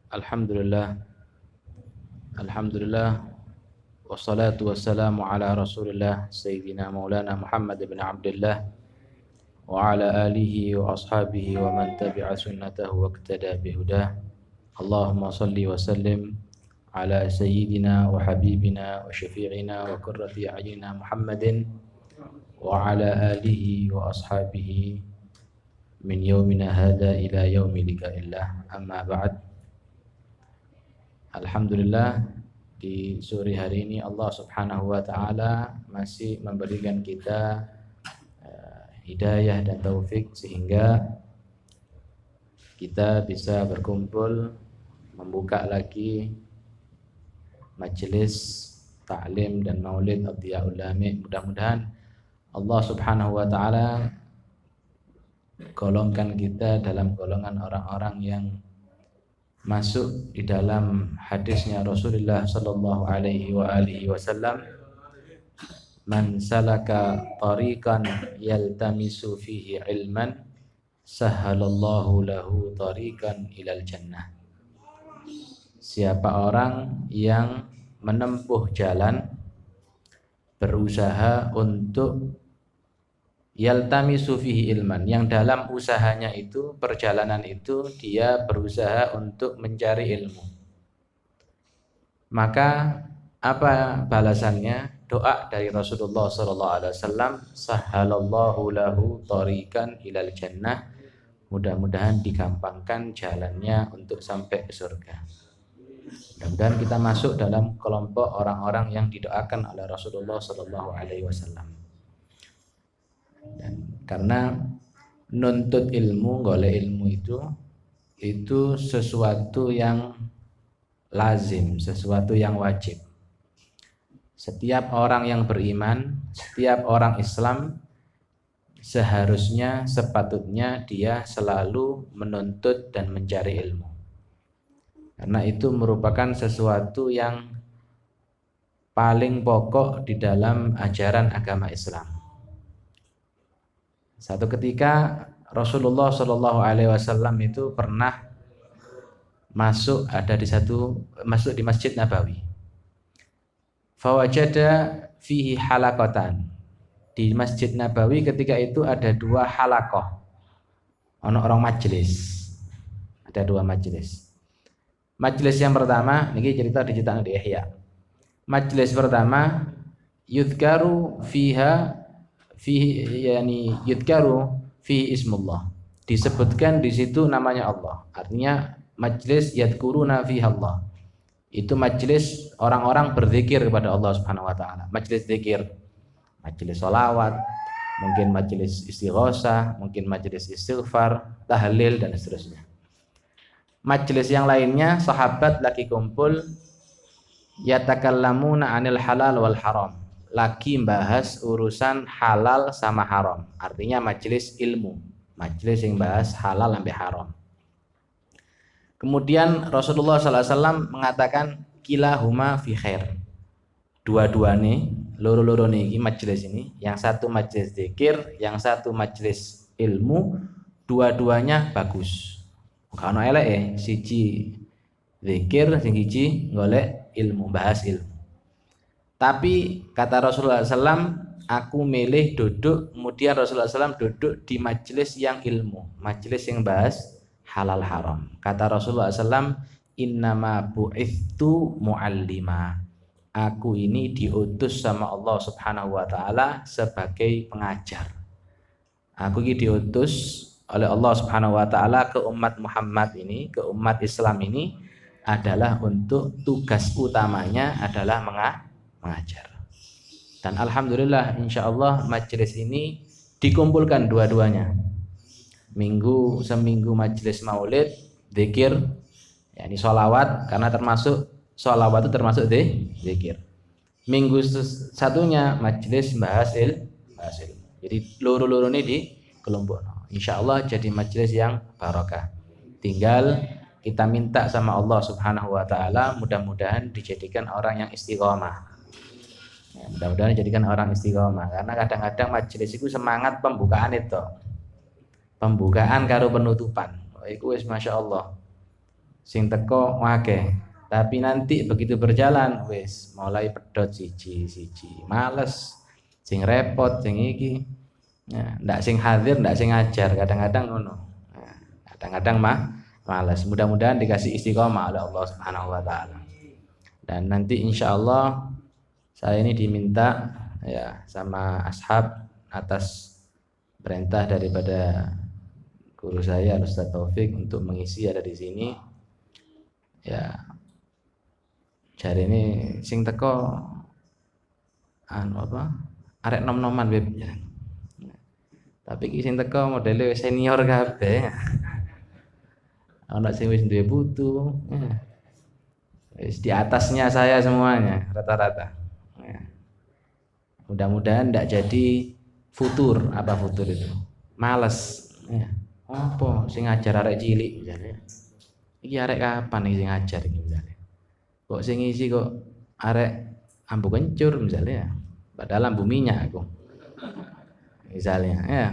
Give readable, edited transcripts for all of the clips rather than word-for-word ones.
Alhamdulillah, Alhamdulillah, wassalatu wassalamu ala Rasulillah Sayyidina Maulana Muhammad ibn Abdullah wa ala alihi wa ashabihi wa man tabi'a sunnatahu wa iqtada bihudah. Allahumma salli wa sallim ala Sayyidina wa Habibina wa Syafi'ina wa qurrati a'yunina Muhammadin wa ala alihi wa ashabihi min yaumina hadha ila yaumi liqa'illah. Amma ba'd. Alhamdulillah, di sore hari ini Allah Subhanahu wa taala masih memberikan kita hidayah dan taufik sehingga kita bisa berkumpul membuka lagi majelis ta'lim dan maulid Adhiyaul Lami. Mudah-mudahan Allah Subhanahu wa taala golongkan kita dalam golongan orang-orang yang masuk di dalam hadisnya Rasulullah sallallahu alaihi wa alihi wasallam, man salaka tariqan yaltamisu fihi ilman sahhalallahu lahu tariqan ilal jannah. Siapa orang yang menempuh jalan, berusaha untuk yaltamisu fihi ilman, yang dalam usahanya itu, perjalanan itu dia berusaha untuk mencari ilmu, maka apa balasannya? Doa dari Rasulullah SAW, sahhalallahu lahu tariqan ilal jannah, mudah-mudahan digampangkan jalannya untuk sampai ke surga. Mudah-mudahan kita masuk dalam kelompok orang-orang yang didoakan oleh Rasulullah SAW. Dan karena nuntut ilmu, golek ilmu itu sesuatu yang lazim, sesuatu yang wajib. Setiap orang yang beriman, setiap orang Islam seharusnya, sepatutnya dia selalu menuntut dan mencari ilmu. Karena itu merupakan sesuatu yang paling pokok di dalam ajaran agama Islam. Satu ketika Rasulullah Shallallahu Alaihi Wasallam itu pernah masuk di Masjid Nabawi. Fawajada fihi halaqatan. Di Masjid Nabawi ketika itu ada dua halaqah, orang majelis. Ada dua majelis. Majelis yang pertama, ini cerita diceritakan di Ihya. Majelis pertama, yudhkaru yudhkaru fihi ismullah, disebutkan di situ namanya Allah. Artinya majlis yadhkuruna fiha Allah, itu majlis orang-orang berzikir kepada Allah Subhanahu wa taala. Majlis zikir, majlis sholawat, mungkin majlis istighosah, mungkin majlis istighfar, tahlil dan seterusnya. Majlis yang lainnya sahabat lagi kumpul, yatakallamuna anil halal wal haram, lagi bahas urusan halal sama haram. Artinya majelis ilmu, majelis yang bahas halal sampai haram. Kemudian Rasulullah SAW mengatakan kilahuma fi khair, dua-dua nih, loro-loro nih majelis ini, yang satu majelis zikir, yang satu majelis ilmu, dua-duanya bagus. Kalau elek siji zikir, siji golek ilmu, bahas ilmu. Tapi kata Rasulullah SAW, aku milih duduk, kemudian Rasulullah SAW duduk di majelis yang ilmu, majelis yang bahas halal haram. Kata Rasulullah SAW, innama bu'ithtu mu'allima, aku ini diutus sama Allah Subhanahu wa taala sebagai pengajar. Aku ini diutus oleh Allah Subhanahu wa taala ke umat Muhammad ini, ke umat Islam ini, adalah untuk tugas utamanya adalah mengajar. Dan alhamdulillah insyaallah majelis ini dikumpulkan dua-duanya. Seminggu majelis maulid, zikir, yakni sholawat, karena termasuk sholawat itu termasuk zikir. Minggu satunya majelis bahas ilmu. Jadi loro-loro ini di kelompok. Insyaallah jadi majelis yang barokah. Tinggal kita minta sama Allah Subhanahu wa taala mudah-mudahan dijadikan orang yang istiqomah. Ya, mudah-mudahan dijadikan orang istiqomah, karena kadang-kadang majelis itu semangat pembukaan itu. Pembukaan karo penutupan. Iku wis masyaallah. sing teko akeh. Tapi nanti begitu berjalan wis mulai pedot siji, males, sing repot, sing iki. Ya, ndak sing hadir, ndak sing ngajar, kadang-kadang ngono. Nah, kadang-kadang males. Mudah-mudahan dikasih istiqomah oleh Allah Subhanahu wa taala. Dan nanti insya Allah saya ini diminta ya sama ashab atas perintah daripada guru saya Ustaz Taufik untuk mengisi ada di sini. Ya, jari ini sing teko arek nom-noman web ya. Tapi ki sing teko modele senior kabeh. Ana sing wis duwe putu. Ya. Wis di atasnya saya semuanya rata-rata. Ya. Mudah-mudahan ndak jadi futur. Apa futur itu? Males. Ya. Apa sing ngajar arek cilik misalnya. Iki arek kapan iki sing ngajar iki misalnya. Kok sing ngisi kok arek ambu kencur misalnya. Padahal ambu minyak aku. Misalnya ya.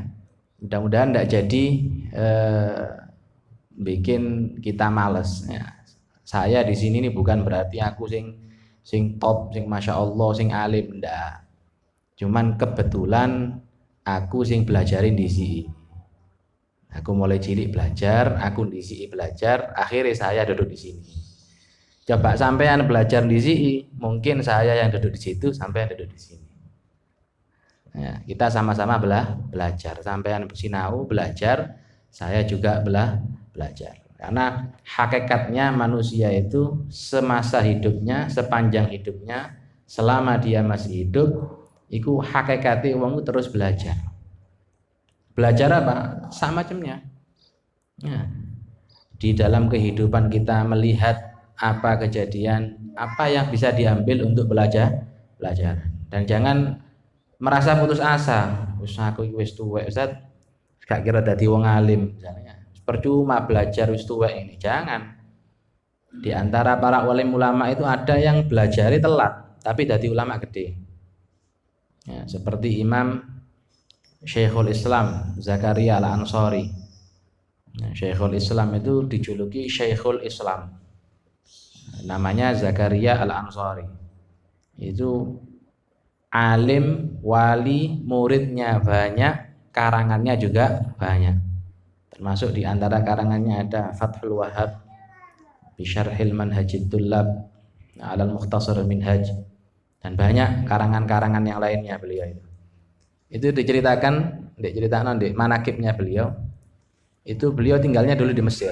Mudah-mudahan ndak jadi bikin kita males ya. Saya di sini nih bukan berarti aku sing top, sing masya Allah, sing alim, ndak. Cuman kebetulan aku sing belajarin di sini. Aku mulai cilik belajar, aku di sini belajar, akhirnya saya duduk di sini. Coba sampean belajar di sini, mungkin saya yang duduk di situ, sampean duduk di sini. Ya, kita sama-sama belajar. Sampean sinau belajar, saya juga belajar. Karena hakikatnya manusia itu semasa hidupnya, sepanjang hidupnya, selama dia masih hidup, itu hakikatnya wong terus belajar. Belajar apa? Sama macamnya. Ya. Di dalam kehidupan kita melihat apa kejadian, apa yang bisa diambil untuk belajar. Dan jangan merasa putus asa. Aku wis tuwek, Ustaz. Gak kira dadi wong alim misalnya. Percuma belajar wis tuwek ini. Jangan. Di antara para ulama itu ada yang belajari telat, tapi dadi ulama gede. Ya, seperti Imam Syekhul Islam Zakaria Al-Ansari. Nah, Syekhul Islam itu dijuluki Syekhul Islam. Namanya Zakaria Al-Ansari. Itu alim, wali, muridnya banyak, karangannya juga banyak. Termasuk di antara karangannya ada Fathul Wahhab bi Syarhil Manhajid Tullab 'alal Mukhtasar Minhaj, dan banyak karangan-karangan yang lainnya beliau itu. Itu diceritakan di manakibnya beliau. Itu beliau tinggalnya dulu di Mesir.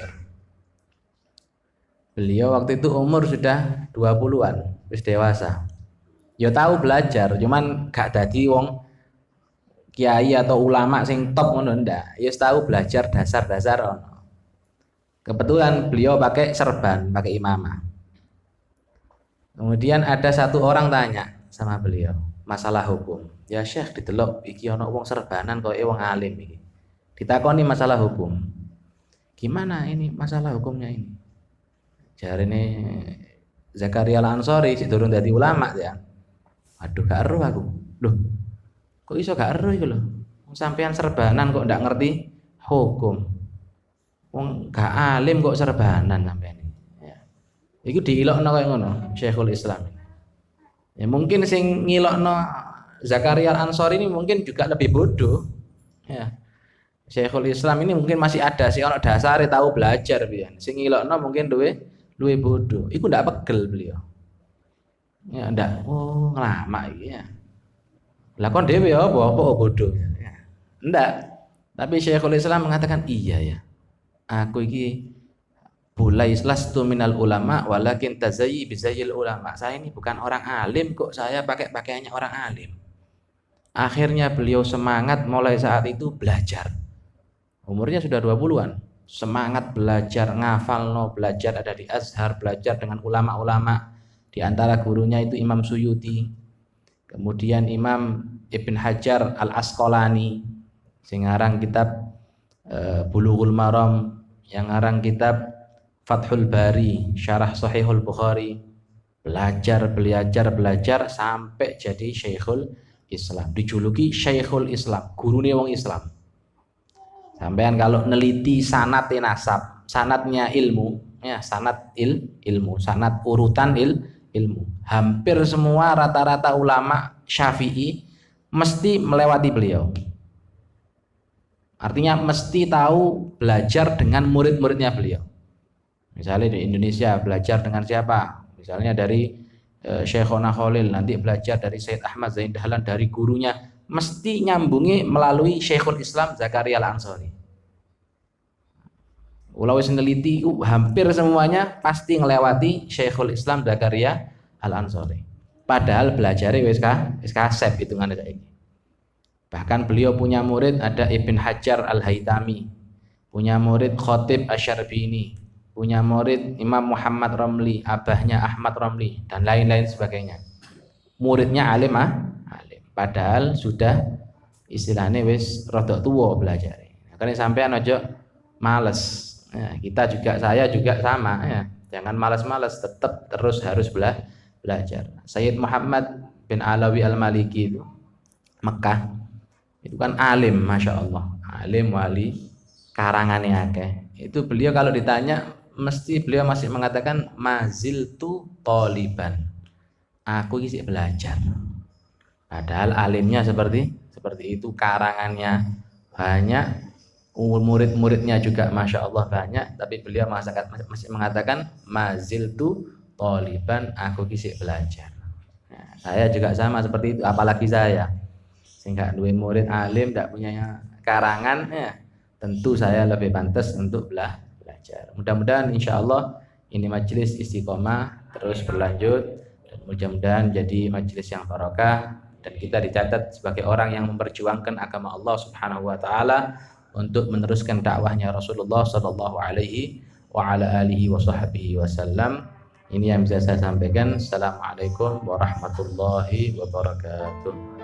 Beliau waktu itu umur sudah 20-an, wis dewasa. Ya tahu belajar, cuman gak dadi wong kiai atau ulama sing top ngono ndak. Ya tahu belajar dasar-dasar ono. Kebetulan beliau pakai serban, pakai imamah. Kemudian ada satu orang tanya sama beliau masalah hukum. Ya Syekh, didelok iki ana wong serbanan kok wong alim iki. Ditakoni masalah hukum. Gimana ini masalah hukumnya ini? Jarine Zakaria Al-Ansari sik durung dadi ulama ya. Aduh gak eruh aku. Loh, kok iso gak eruh iku lho? Wong sampean serbanan kok ndak ngerti hukum. Wong gak alim kok serbanan sampean. Ya. Iku diilokno koyo ngono Syekhul Islam. Ya mungkin sing ngilokno Zakaria Al-Ansari ini mungkin juga lebih bodoh. Ya. Syekhul Islam ini mungkin masih ada sih ono dasare tahu belajar pian. Sing ngilokno mungkin luwe bodoh. Iku ndak pegel beliau. Ya ndak. Oh, ngelama iki ya. Lah kon dhewe ya apa bodoh. Ya. Ndak. Tapi Syekhul Islam mengatakan iya ya. Aku iki bulai lastu minal ulama walakin tazayyi bizayyil ulama. Saya ini bukan orang alim kok saya pakai pakaiannya orang alim. Akhirnya beliau semangat mulai saat itu belajar. Umurnya sudah 20-an. Semangat belajar, ngafalno, belajar ada di Azhar, belajar dengan ulama-ulama. Di antara gurunya itu Imam Suyuti. Kemudian Imam Ibn Hajar Al-Asqalani. Sing ngarang kitab Bulughul Maram, yang ngarang kitab Fathul Bari, Syarah Sahihul Bukhari. Belajar sampai jadi Syekhul Islam, dijuluki Syekhul Islam, gurune wong Islam. Sampean kalau neliti sanate nasab, sanatnya ilmu, ya sanad ilmu, sanad urutan ilmu. Hampir semua rata-rata ulama Syafi'i mesti melewati beliau. Artinya mesti tahu belajar dengan murid-muridnya beliau. Misalnya di Indonesia belajar dengan siapa? Misalnya dari Syekhona Khalil, nanti belajar dari Sayyid Ahmad Zain Dahlan, dari gurunya, mesti nyambungi melalui Syekhul Islam Zakaria Al-Ansori. Ulau neliti hampir semuanya pasti ngelewati Syekhul Islam Zakaria Al-Ansori. Padahal belajarnya wis kasep hitungannya kayak ini. Bahkan beliau punya murid ada Ibn Hajar Al-Haytami, punya murid Khatib Asy-Syarbini, punya murid Imam Muhammad Ramli, abahnya Ahmad Ramli, dan lain-lain sebagainya. Muridnya alim alim. Padahal sudah istilahnya wis rodok tua belajar. Makanya sampean ojo males. Ya, saya juga sama ya. Jangan malas-malas, tetap terus harus belajar. Sayyid Muhammad bin Alawi Al-Maliki itu Mekah itu kan alim, masya Allah, alim wali, karangannya akeh. Itu beliau kalau ditanya mesti beliau masih mengatakan maziltu toliban, aku isi belajar. Padahal alimnya seperti itu, karangannya banyak, murid-muridnya juga masya Allah banyak, tapi beliau masih mengatakan maziltu toliban, aku isi belajar. Nah, saya juga sama seperti itu, apalagi saya sehingga dua murid alim tidak punya karangan ya, tentu saya lebih pantas untuk belajar. Mudah-mudahan insya Allah ini majelis istiqomah terus berlanjut dan mudah-mudahan jadi majelis yang barokah dan kita dicatat sebagai orang yang memperjuangkan agama Allah Subhanahu wa taala untuk meneruskan dakwahnya Rasulullah sallallahu alaihi wa ala alihi wa sahbihi wasallam. Ini yang bisa saya sampaikan. Assalamualaikum warahmatullahi wabarakatuh.